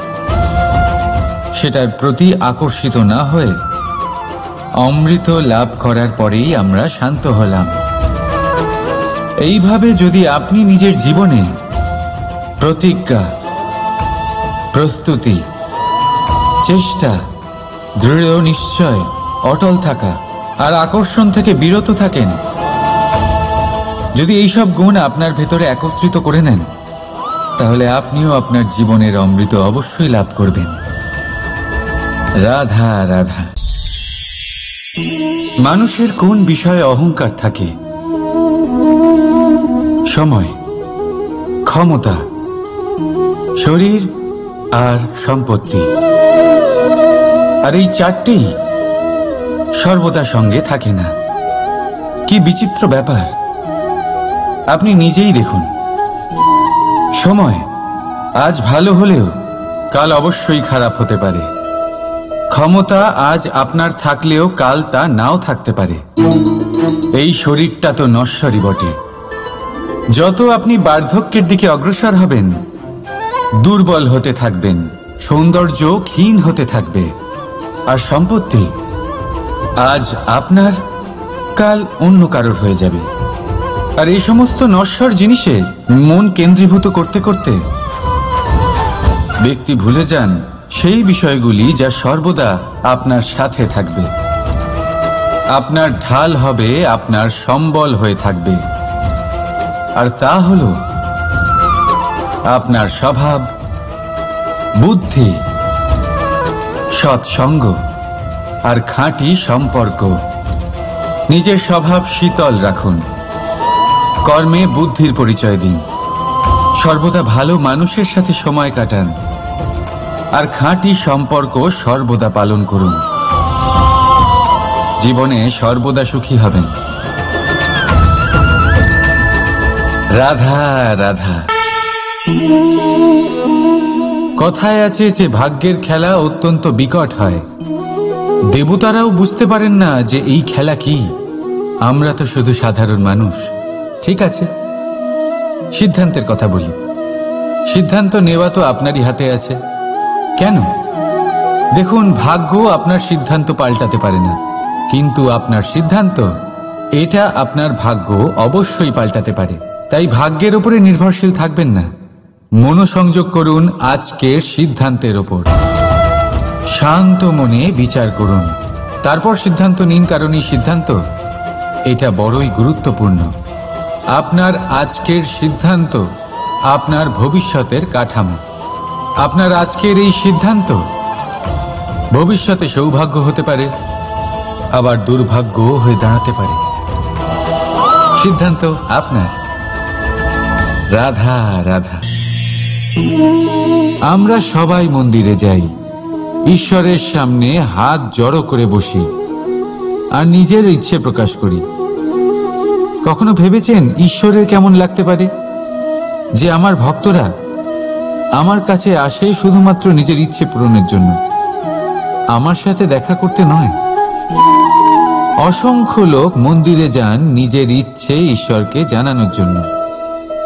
সেটার প্রতি আকর্ষিত না হয়ে অমৃত লাভ করার পরেই আমরা শান্ত হলাম। এইভাবে যদি আপনি নিজের জীবনে প্রতিজ্ঞা, প্রস্তুতি, চেষ্টা, দৃঢ় নিশ্চয়, অটল থাকা আর আকর্ষণ থেকে বিরত থাকেন, যদি এইসব গুণ আপনার ভেতরে একত্রিত করে নেন, তাহলে আপনিও আপনার জীবনের অমৃত অবশ্যই লাভ করবেন। রাধা রাধা। মানুষের কোন বিষয়ে অহংকার থাকে? সময়, ক্ষমতা, শরীর আর সম্পত্তি। আর এই চারটেই সর্বদা সঙ্গে থাকে না। কি বিচিত্র ব্যাপার! আপনি নিজেই দেখুন, সময় আজ ভালো হলেও কাল অবশ্যই খারাপ হতে পারে। ক্ষমতা আজ আপনার থাকলেও কাল তা নাও থাকতে পারে। এই শরীরটা তো নশ্বরই বটে। যত আপনি বার্ধক্যের দিকে অগ্রসর হবেন, দুর্বল হতে থাকবেন, সৌন্দর্য ক্ষীণ হতে থাকবে, আর সম্পত্তি আজ আপনার, কাল অন্য কারোর হয়ে যাবে। আর এই সমস্ত নশ্বর জিনিসে মন কেন্দ্রীভূত করতে করতে ব্যক্তি ভুলে যান সেই বিষয়গুলি যা সর্বদা আপনার সাথে থাকবে, আপনার ঢাল হবে, আপনার সম্বল হয়ে থাকবে। আর তা হল আপনার স্বভাব, বুদ্ধি, সৎসঙ্গ আর খাঁটি সম্পর্ক। নিজের স্বভাব শীতল রাখুন, কর্মে বুদ্ধির পরিচয় দিন, সর্বদা ভালো মানুষের সাথে সময় কাটান, আর খাঁটি সম্পর্ক সর্বদা পালন করুন। জীবনে সর্বদা সুখী হবেন। রাধা রাধা। কথায় আছে যে ভাগ্যের খেলা অত্যন্ত বিকট হয়। দেবতারাও বুঝতে পারেন না যে এই খেলা কি। আমরা তো শুধু সাধারণ মানুষ। ঠিক আছে, সিদ্ধান্তের কথা বলি। সিদ্ধান্ত নেওয়া তো আপনারই হাতে আছে। কেন? দেখুন, ভাগ্য আপনার সিদ্ধান্ত পাল্টাতে পারে না, কিন্তু আপনার সিদ্ধান্ত, এটা আপনার ভাগ্য অবশ্যই পাল্টাতে পারে। তাই ভাগ্যের উপরে নির্ভরশীল থাকবেন না। মনোসংযোগ করুন আজকের সিদ্ধান্তের ওপর। শান্ত মনে বিচার করুন, তারপর সিদ্ধান্ত নিন, কারণ এই সিদ্ধান্ত এটা বড়ই গুরুত্বপূর্ণ। আপনার আজকের সিদ্ধান্ত আপনার ভবিষ্যতের কাঠামো। আপনার আজকের এই সিদ্ধান্ত ভবিষ্যতে সৌভাগ্য হতে পারে, আবার দুর্ভাগ্য হয়ে দাঁড়াতে পারে। সিদ্ধান্ত আপনার। রাধা রাধা। আমরা সবাই মন্দিরে যাই, ঈশ্বরের সামনে হাত জড়ো করে বসি আর নিজের ইচ্ছে প্রকাশ করি। কখনো ভেবেছেন ঈশ্বরের কেমন লাগতে পারে যে আমার ভক্তরা আমার কাছে আসে শুধুমাত্র নিজের ইচ্ছে পূরণের জন্য, আমার সাথে দেখা করতে নয়? অসংখ্য লোক মন্দিরে যান নিজের ইচ্ছে ঈশ্বরকে জানানোর জন্য।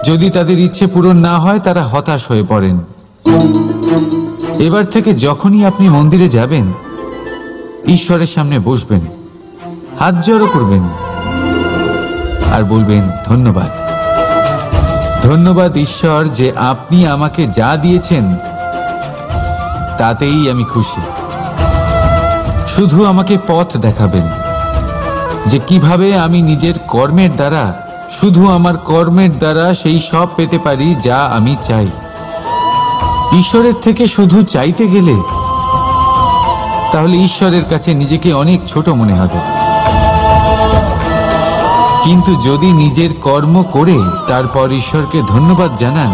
যদি তাদের ইচ্ছে পূরণ না হয়, তারা হতাশ হয়ে পড়েন। এবার থেকে যখনই আপনি মন্দিরে যাবেন, ঈশ্বরের সামনে বসবেন, হাত জড়ো করবেন আর বলবেন, ধন্যবাদ, ধন্যবাদ ঈশ্বর যে আপনি আমাকে যা দিয়েছেন তাতেই আমি খুশি। শুধু আমাকে পথ দেখাবেন যে কিভাবে আমি নিজের কর্মের দ্বারা, শুধু আমার কর্মের দ্বারা সেই সব পেতে পারি যা আমি চাই। ঈশ্বরের থেকে শুধু চাইতে গেলে তাহলে ঈশ্বরের কাছে নিজেকে অনেক ছোট মনে হবে। কিন্তু যদি নিজের কর্ম করে তারপর ঈশ্বরকে ধন্যবাদ জানান,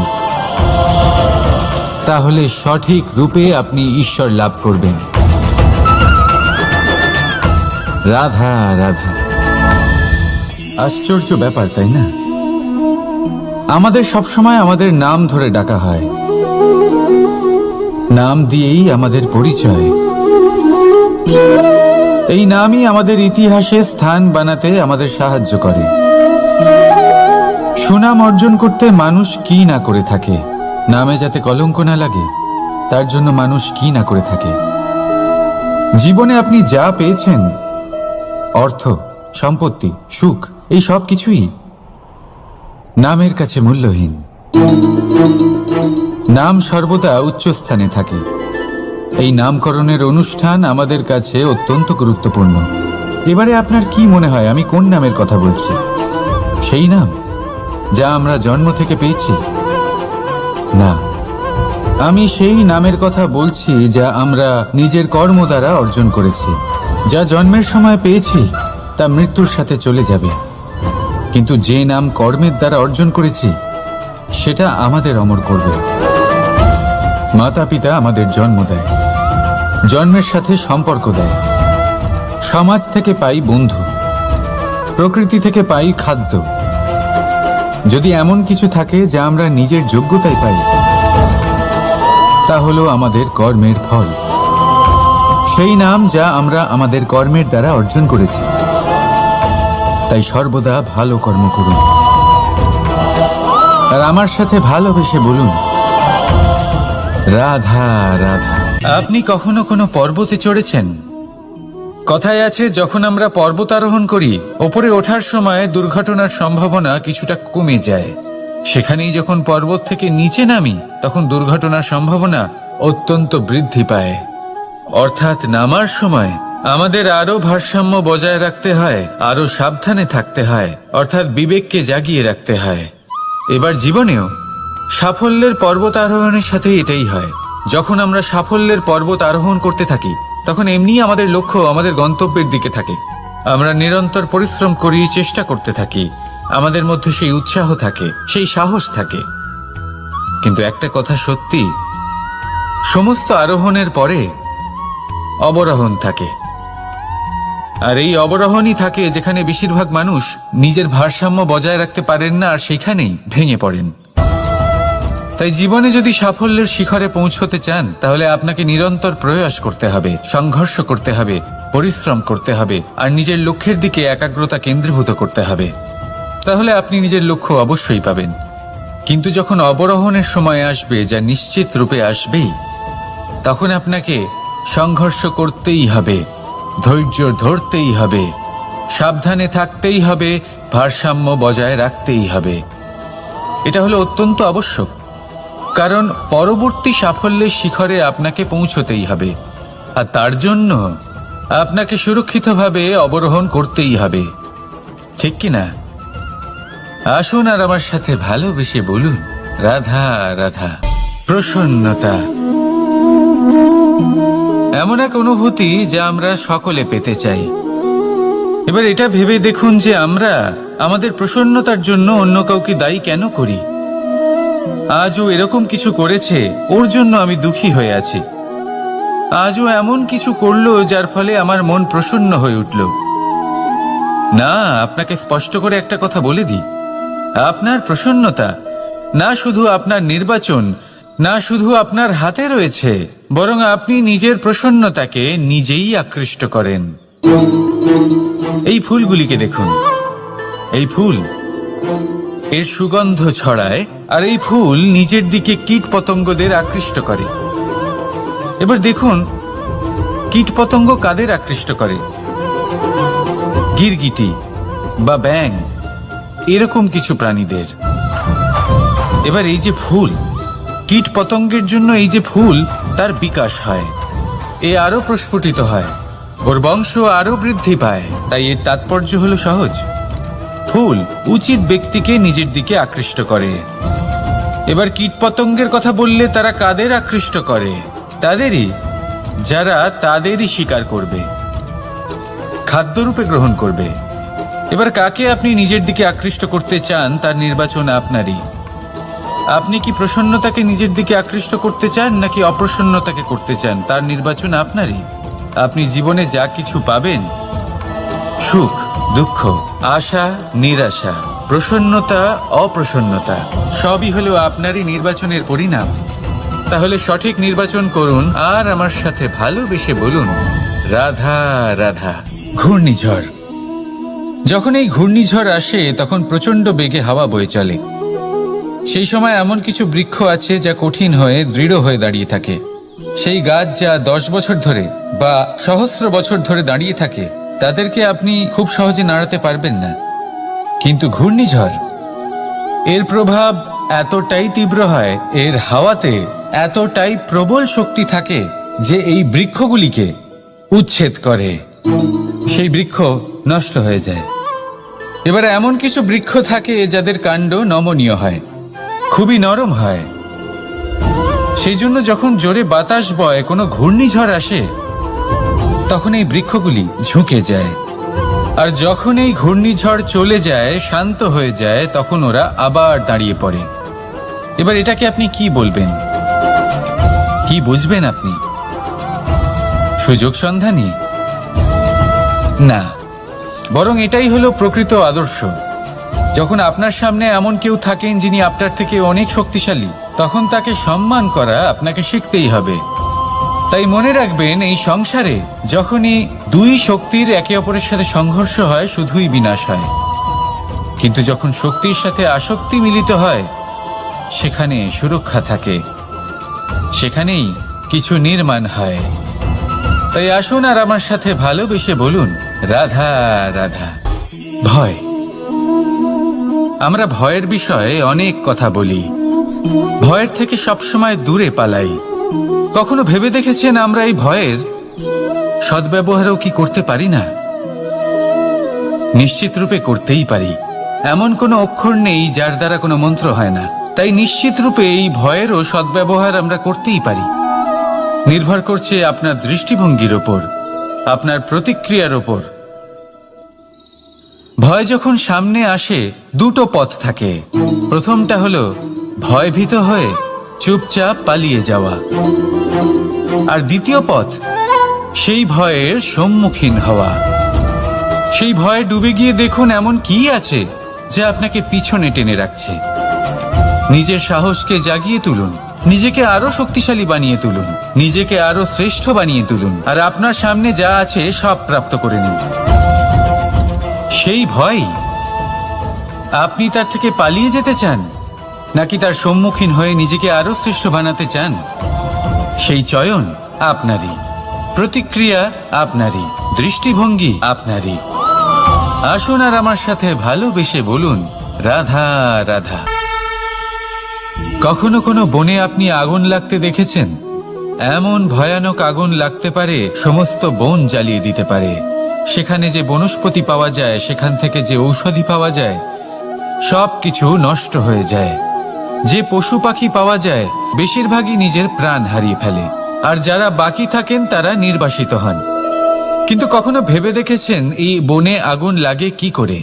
তাহলে সঠিক রূপে আপনি ঈশ্বর লাভ করবেন। রাধা রাধা। আশ্চর্য ব্যাপার, তাই না? আমাদের সবসময় আমাদের নাম ধরে ডাকা হয়, নাম দিয়েই আমাদের পরিচয়। এই নামই আমাদের ইতিহাসে স্থান বানাতে আমাদের সাহায্য করে। সুনাম অর্জন করতে মানুষ কি না করে থাকে, নামে যাতে কলঙ্ক না লাগে তার জন্য মানুষ কি না করে থাকে। জীবনে আপনি যা পেয়েছেন, অর্থ, সম্পত্তি, সুখ, এই সব কিছুই নামের কাছে মূল্যহীন। নাম সর্বদা উচ্চ স্থানে থাকে। এই নামকরণের অনুষ্ঠান আমাদের কাছে অত্যন্ত গুরুত্বপূর্ণ। এবারে আপনার কি মনে হয় আমি কোন নামের কথা বলছি? সেই নাম যা আমরা জন্ম থেকে পেয়েছি? না, আমি সেই নামের কথা বলছি যা আমরা নিজের কর্ম দ্বারা অর্জন করেছি। যা জন্মের সময় পেয়েছি তা মৃত্যুর সাথে চলে যাবে, কিন্তু যে নাম কর্মের দ্বারা অর্জন করেছি সেটা আমাদের অমর করবে। মাতা পিতা আমাদের জন্ম দেয়, জন্মের সাথে সম্পর্ক দেয়, সমাজ থেকে পাই বন্ধু, প্রকৃতি থেকে পাই খাদ্য, যদি এমন কিছু থাকে যা আমরা নিজের যোগ্যতায় পাই, তা হলো আমাদের কর্মের ফল, সেই নাম যা আমরা আমাদের কর্মের দ্বারা অর্জন করেছি। তাই সর্বদা ভালো কর্ম করুন আর আমার সাথে ভালোবেসে বলুন, রাধা রাধা। আপনি কখনো কোনো পর্বতে চড়েছেন? কথায় আছে, যখন আমরা পর্বতারোহণ করি, ওপরে ওঠার সময় দুর্ঘটনার সম্ভাবনা কিছুটা কমে যায়। সেখানেই যখন পর্বত থেকে নিচে নামি, তখন দুর্ঘটনার সম্ভাবনা অত্যন্ত বৃদ্ধি পায়। অর্থাৎ নামার সময় আমাদের আরো ভারসাম্য বজায় রাখতে হয়, আরো সাবধানে থাকতে হয়, অর্থাৎ বিবেককে জাগিয়ে রাখতে হয়। এবার জীবনেও সাফল্যের পর্বত আরোহণের সাথে এটাই হয়। যখন আমরা সাফল্যের পর্বত আরোহণ করতে থাকি, তখন এমনি আমাদের লক্ষ্য আমাদের গন্তব্যের দিকে থাকে। আমরা নিরন্তর পরিশ্রম করি, চেষ্টা করতে থাকি, আমাদের মধ্যে সেই উৎসাহ থাকে, সেই সাহস থাকে। কিন্তু একটা কথা সত্যি, সমস্ত আরোহণের পরে অবরোহণ থাকে। আর এই অবরোহণই থাকে যেখানে বেশিরভাগ মানুষ নিজের ভারসাম্য বজায় রাখতে পারেন না, আর সেখানেই ভেঙে পড়েন। তাই জীবনে যদি সাফল্যের শিখরে পৌঁছতে চান, তাহলে আপনাকে নিরন্তর প্রয়াস করতে হবে, সংঘর্ষ করতে হবে, পরিশ্রম করতে হবে, আর নিজের লক্ষ্যের দিকে একাগ্রতা কেন্দ্রীভূত করতে হবে। তাহলে আপনি নিজের লক্ষ্য অবশ্যই পাবেন। কিন্তু যখন অবরোহণের সময় আসবে, যা নিশ্চিত রূপে আসবেই, তখন আপনাকে সংঘর্ষ করতেই হবে, ধৈর্য ধরতেই হবে, সাবধানে থাকতেই হবে, ভারসাম্য বজায় রাখতেই হবে। এটা হলো অত্যন্ত আবশ্যক, কারণ পরবর্তী সাফল্যের শিখরে আপনাকে পৌঁছতেই হবে, আর তার জন্য আপনাকে সুরক্ষিতভাবে অবরোহণ করতেই হবে। ঠিক কিনা? আসুন আর আমার সাথে ভালোবেসে বলুন, রাধা রাধা। প্রসন্নতা এমন এক অনুভূতি যা আমরা সকলে পেতে চাই। এবার এটা ভেবে দেখুন যে আমরা আমাদের প্রসন্নতার জন্য অন্য কাউকে দায়ী কেন করি। আজও এরকম কিছু করেছে, ওর জন্য আমি দুঃখী হয়ে আছি। আজও এমন কিছু করলো যার ফলে আমার মন প্রসন্ন হয়ে উঠল। না, আপনাকে স্পষ্ট করে একটা কথা বলে দিই, আপনার প্রসন্নতা না শুধু আপনার নির্বাচন, না শুধু আপনার হাতে রয়েছে, বরং আপনি নিজের প্রসন্নতাকে নিজেই আকৃষ্ট করেন। এই ফুলগুলিকে দেখুন, এই ফুল এর সুগন্ধ ছড়ায়, আর এই ফুল নিজের দিকে কীট পতঙ্গদের আকৃষ্ট করে। এবার দেখুন, কীট পতঙ্গ কাদের আকৃষ্ট করে? গিরগিটি বা ব্যাঙ, এরকম কিছু প্রাণীদের। এবার এই যে ফুল, কীট পতঙ্গের জন্য এই যে ফুল, তার বিকাশ হয়, এ আরো প্রস্ফুটিত হয়, ওর বংশ আরো বৃদ্ধি পায়। তাই এর তাৎপর্য হলো সহজ, ফুল উচিত ব্যক্তিকে নিজের দিকে আকৃষ্ট করে। এবার কীট পতঙ্গের কথা বললে তারা কাদের আকৃষ্ট করে? তাদেরই, যারা তাদেরই শিকার করবে, খাদ্যরূপে গ্রহণ করবে। এবার কাকে আপনি নিজের দিকে আকৃষ্ট করতে চান, তার নির্বাচন আপনারই। আপনি কি প্রসন্নতাকে নিজের দিকে আকৃষ্ট করতে চান, নাকি অপ্রসন্নতাকে করতে চান, তার নির্বাচন আপনারই। আপনি জীবনে যা কিছু পাবেন, সুখ দুঃখ, আশা নিরাশা, প্রসন্নতা অপ্রসন্নতা, সবই হলো আপনারই নির্বাচনের পরিণাম। তাহলে সঠিক নির্বাচন করুন আর আমার সাথে ভালোবেসে বলুন, রাধা রাধা। ঘূর্ণিঝড়, যখন এই ঘূর্ণিঝড় আসে, তখন প্রচন্ড বেগে হাওয়া বয়ে চলে। সেই সময় এমন কিছু বৃক্ষ আছে যা কঠিন হয়ে দৃঢ় হয়ে দাঁড়িয়ে থাকে। সেই গাছ যা 10 বছর ধরে বা সহস্র বছর ধরে দাঁড়িয়ে থাকে, তাদেরকে আপনি খুব সহজে নাড়াতে পারবেন না। কিন্তু ঘূর্ণিঝড়, এর প্রভাব এতটাই তীব্র হয়, এর হাওয়াতে এতটাই প্রবল শক্তি থাকে যে এই বৃক্ষগুলিকে উচ্ছেদ করে, সেই বৃক্ষ নষ্ট হয়ে যায়। এবার এমন কিছু বৃক্ষ থাকে যাদের কাণ্ড নমনীয় হয়, খুবই নরম হয়। সেই জন্য যখন জোরে বাতাস বয়, কোনো ঘূর্ণিঝড় আসে, তখন এই বৃক্ষগুলি ঝুঁকে যায়। আর যখন এই ঘূর্ণিঝড় চলে যায়, শান্ত হয়ে যায়, তখন ওরা আবার দাঁড়িয়ে পড়ে। এবার এটাকে আপনি কি বলবেন, কি বুঝবেন আপনি? সুযোগ সন্ধানী? না, বরং এটাই হলো প্রকৃত আদর্শ। যখন আপনার সামনে এমন কেউ থাকেন যিনি আপনার থেকে অনেক শক্তিশালী, তখন তাকে সম্মান করা আপনাকে শিখতেই হবে। তাই মনে রাখবেন, এই সংসারে যখনই দুই শক্তির একে অপরের সাথে সংঘর্ষ হয় শুধুই বিনাশ হয়, কিন্তু যখন শক্তির সাথে আসক্তি মিলিত হয় সেখানে সুরক্ষা থাকে, সেখানেই কিছু নির্মাণ হয়। তাই আসুন আর আমার সাথে ভালোবেসে বলুন, রাধা রাধা। ভয়, আমরা ভয়ের বিষয়ে অনেক কথা বলি, ভয়ের থেকে সবসময় দূরে পালাই। কখনো ভেবে দেখেছেন আমরা এই ভয়ের সদ্ব্যবহারও কি করতে পারি না? নিশ্চিত রূপে করতেই পারি। এমন কোনো অক্ষর নেই যার দ্বারা কোনো মন্ত্র হয় না। তাই নিশ্চিত রূপে এই ভয়েরও সদ্ব্যবহার আমরা করতেই পারি। নির্ভর করছে আপনার দৃষ্টিভঙ্গির ওপর, আপনার প্রতিক্রিয়ার ওপর। ভয় যখন সামনে আসে দুটো পথ থাকে। প্রথমটা হলো ভয়ভীত হয়ে চুপচাপ পালিয়ে যাওয়া, আর দ্বিতীয় পথ সেই ভয়ের সম্মুখীন হওয়া। সেই ভয়ে ডুবে গিয়ে দেখুন এমন কি আছে যা আপনাকে পিছনে টেনে রাখছে। নিজের সাহসকে জাগিয়ে তুলুন, নিজেকে আরো শক্তিশালী বানিয়ে তুলুন, নিজেকে আরো শ্রেষ্ঠ বানিয়ে তুলুন, আর আপনার সামনে যা আছে সব প্রাপ্ত করে নিন। সেই ভয়, আপনি তার থেকে পালিয়ে যেতে চান নাকি তার সম্মুখীন হয়ে নিজেকে আরো শ্রেষ্ঠ বানাতে চান? সেই চয়ন আপনারই, প্রতিক্রিয়া আপনারই, দৃষ্টিভঙ্গি আপনারই। আসুন আর আমার সাথে ভালোবেসে বলুন, রাধা রাধা। কখনো কোনো বনে আপনি আগুন লাগতে দেখেছেন? এমন ভয়ানক আগুন লাগতে পারে সমস্ত বন জ্বালিয়ে দিতে পারে। সেখানে যে বনস্পতি পাওয়া যায়, সেখান থেকে যে ঔষধি পাওয়া যায়, সব কিছু নষ্ট হয়ে যায়। যে পশু পাখি পাওয়া যায় বেশিরভাগই নিজের প্রাণ হারিয়ে ফেলে, আর যারা বাকি থাকেন তারা নির্বাসিত হন। কিন্তু কখনো ভেবে দেখেছেন এই বনে আগুন লাগে কি করে?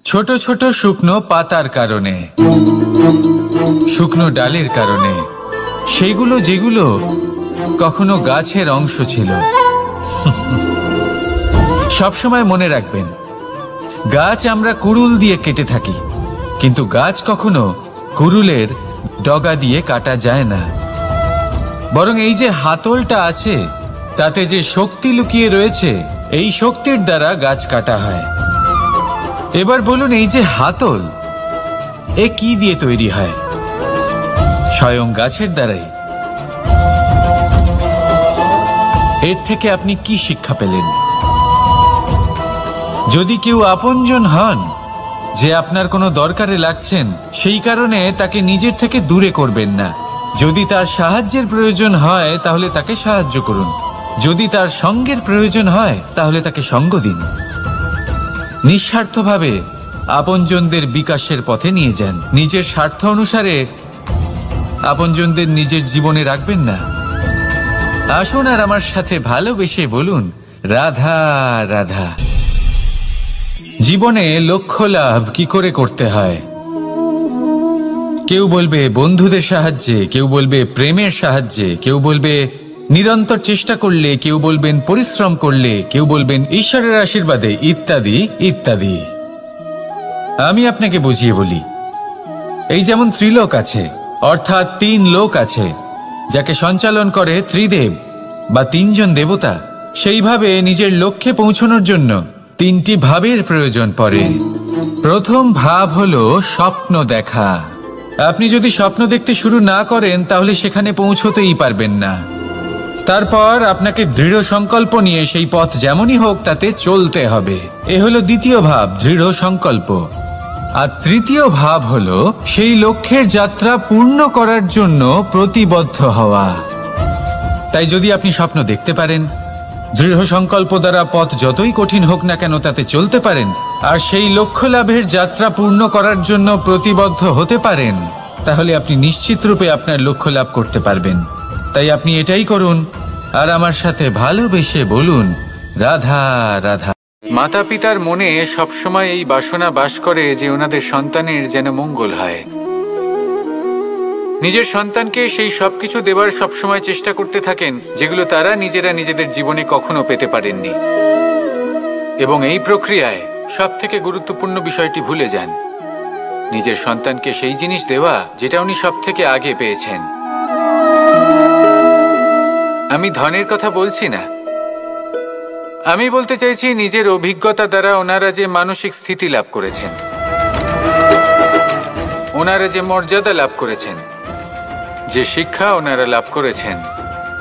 ছোট ছোট শুকনো পাতার কারণে, শুকনো ডালের কারণে, সেইগুলো যেগুলো কখনো গাছের অংশ ছিল। সবসময় মনে রাখবেন, গাছ আমরা কুড়ুল দিয়ে কেটে থাকি, কিন্তু গাছ কখনো কুড়ুলের ডগা দিয়ে কাটা যায় না। বরং এই যে হাতলটা আছে, তাতে যে শক্তি লুকিয়ে রয়েছে, এই শক্তির দ্বারা গাছ কাটা হয়। এবার বলুন, এই যে হাতল, এ কি দিয়ে তৈরি হয়? স্বয়ং গাছের দ্বারাই। এর থেকে আপনি কি শিক্ষা পেলেন? যদি কেউ আপনজন হন, যে আপনার কোনো দরকারে লাগছেন, সেই কারণে তাকে নিজের থেকে দূরে করবেন না। যদি তার সাহায্যের প্রয়োজন হয় তাহলে তাকে সাহায্য করুন, যদি তার সঙ্গের প্রয়োজন হয় তাহলে তাকে সঙ্গ দিন। নিঃস্বার্থভাবে আপনজনদের বিকাশের পথে নিয়ে যান। নিজের স্বার্থ অনুসারে আপনজনদের নিজের জীবনে রাখবেন না। আসুন আর আমার সাথে ভালোবেসে বলুন, রাধা রাধা। জীবনে লক্ষ্য লাভ কি করে করতে হয়? কেউ বলবে বন্ধুদের সাহায্যে, কেউ বলবে প্রেমের সাহায্যে, কেউ বলবে নিরন্তর চেষ্টা করলে, কেউ বলবেন পরিশ্রম করলে, কেউ বলবেন ঈশ্বরের আশীর্বাদে, ইত্যাদি ইত্যাদি। আমি আপনাকে বুঝিয়ে বলি, এই যেমন ত্রিলোক আছে, অর্থাৎ 3 লোক আছে, যাকে সঞ্চালন করে ত্রিদেব বা 3 জন দেবতা। সেইভাবে নিজের লক্ষ্যে পৌঁছানোর জন্য 3টি ভাবের প্রয়োজন পড়ে। প্রথম ভাব হলো স্বপ্ন দেখা। আপনি যদি স্বপ্ন দেখতে শুরু না করেন তাহলে সেখানে পৌঁছতেই পারবেন না। তারপর আপনাকে দৃঢ় সংকল্প নিয়ে সেই পথ যেমনই হোক তাতে চলতে হবে। এ হলো দ্বিতীয় ভাব, দৃঢ় সংকল্প। আর তৃতীয় ভাব হলো সেই লক্ষ্যের যাত্রা পূর্ণ করার জন্য প্রতিবদ্ধ হওয়া। তাই যদি আপনি স্বপ্ন দেখতে পারেন, দৃঢ় সংকল্প দ্বারা পথ যতই কঠিন হোক না কেন তাতে চলতে পারেন, আর সেই লক্ষ্য লাভের যাত্রা পূর্ণ করার জন্য প্রতিবদ্ধ হতে পারেন, তাহলে আপনি নিশ্চিত রূপে আপনার লক্ষ্য লাভ করতে পারবেন। তাই আপনি এটাই করুন, আর আমার সাথে ভালোবেসে বলুন, রাধা রাধা। মাতা পিতার মনে সবসময় এই বাসনা বাস করে যে ওনাদের সন্তানের যেন মঙ্গল হয়। নিজের সন্তানকে সেই সবকিছু দেবার সবসময় চেষ্টা করতে থাকেন যেগুলো তারা নিজেরা নিজেদের জীবনে কখনো পেতে পারেননি। এবং এই প্রক্রিয়ায় সব থেকে গুরুত্বপূর্ণ বিষয়টি ভুলে যান, নিজের সন্তানকে সেই জিনিস দেওয়া যেটা উনি সব থেকে আগে পেয়েছেন। আমি ধনের কথা বলছি না, আমি বলতে চাইছি নিজের অভিজ্ঞতা দ্বারা ওনারা যে মানসিক স্থিতি লাভ করেছেন, ওনারা যে মর্যাদা লাভ করেছেন, যে শিক্ষা ওনারা লাভ করেছেন,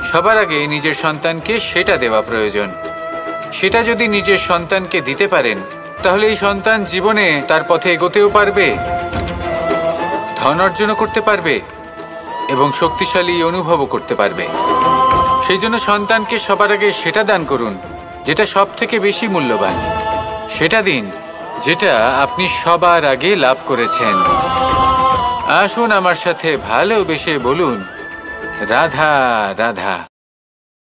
সবার আগে নিজের সন্তানকে সেটা দেওয়া প্রয়োজন। সেটা যদি নিজের সন্তানকে দিতে পারেন, তাহলে এই সন্তান জীবনে তার পথে এগোতেও পারবে, ধন অর্জনও করতে পারবে এবং শক্তিশালী অনুভবও করতে পারবে। সেই জন্য সন্তানকে সবার আগে সেটা দান করুন যেটা সব থেকে বেশি মূল্যবান। সেটা দিন যেটা আপনি সবার আগে লাভ করেছেন। আসুন আমার সাথে ভালোবেসে বলুন, রাধা রাধা।